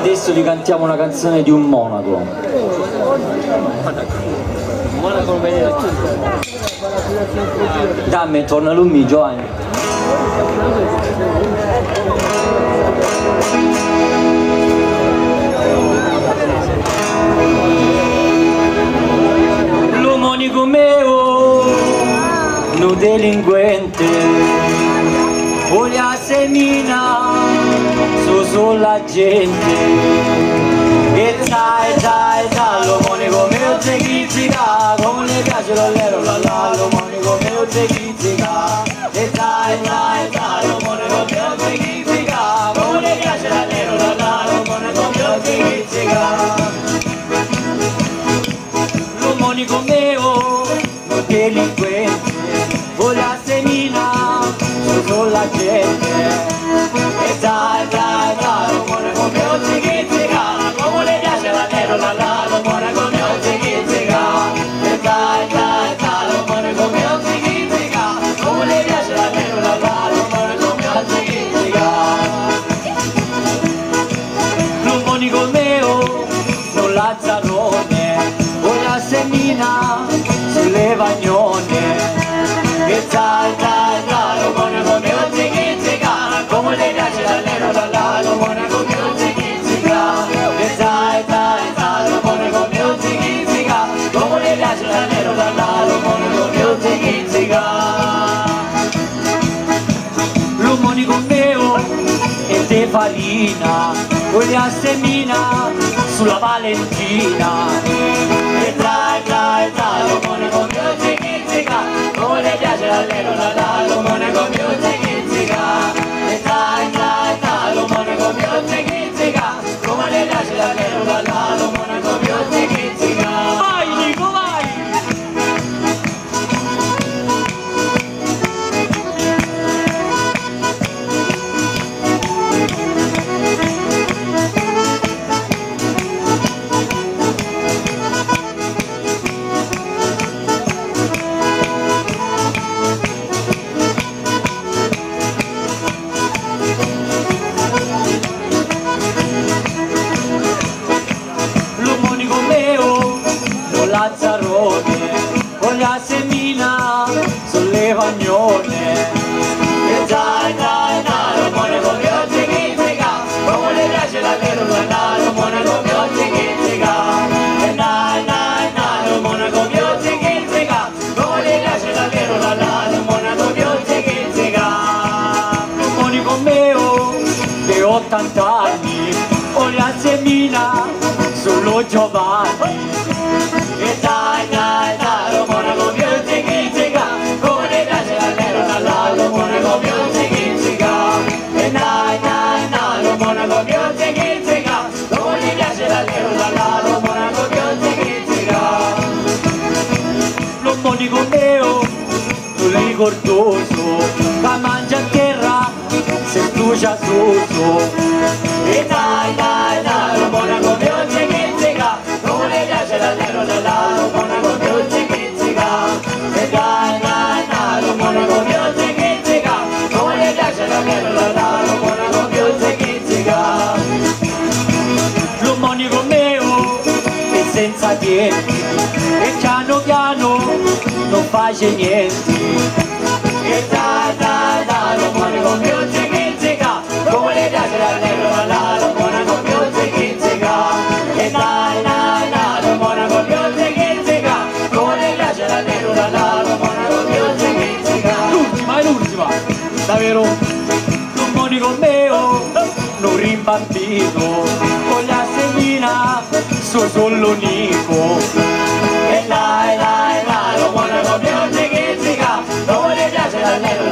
adesso gli cantiamo una canzone di un monaco. Monaco bene. Dammi, torna lui, Giovanni. L'umonico mio, un delinquente, voglia semina sulla gente. E dai, l'umonico mio te critica, come le piace l'allero, l'umonico mio te critica. E dai, l'umonico mio te critica, come le piace l'allero, l'umonico mio te critica. L'umonico mio, un delinquente, voglia semina sulla gente. E dai, l'umonico mio te critica, come le piace l'allero, l'umonico mio te critica. E dai, l'umonico mio te critica, come le piace l'allero, l'umonico mio te critica. L'umonico mio, non Lazzarone, voglia semina sulle vagnone. E dai, l'umonico mio te critica, come le piace l'allero, l'umonico mio te critica. E dai, l'umonico mio te critica, come le piace l'allero, l'umonico mio te critica. L'umonico mio è de farina, voglia semina sulla Valentina. E dai, l'umonico mio te critica, come le piace l'allero, l'umonico mio te critica. E dai, l'umonico mio te critica, come le piace l'allero, l'umonico mio te critica. Vai Nico, vai! L'umonico mio, un Lazzarone, voglia semina sulle vagnone. E dai, l'umonico mio te critica, come le piace l'allero, l'umonico mio te critica. E dai, l'umonico mio te critica, come le piace l'allero, l'umonico mio te critica. L'umonico mio, di 80 anni, voglia semina solo Giovanni. E dai, l'umonico mio te critica, come le piace l'allero, l'umonico mio te critica. E dai, l'umonico mio te critica, come le piace l'allero, l'umonico mio te critica. L'umonico mio, un ricordoso, ma mangia a terra, se stucia sotto. E dai, l'umonico mio te critica, come le piace l'allero, l'umonico mio te critica. E dai, l'umonico mio te critica, come le piace l'allero, l'umonico mio te critica. L'umonico mio è senza dienti e piano piano non face niente. E dai, l'umonico mio te critica, come le piace l'allero, l'umonico mio te critica. E dai, l'umonico mio te critica, come le piace l'allero, l'umonico mio te critica. L'ultima, è l'ultima, davvero. L'umonico mio, non rimbambito, con la semina, solo unico. E dai, l'umonico mio te critica, come le piace l'allero,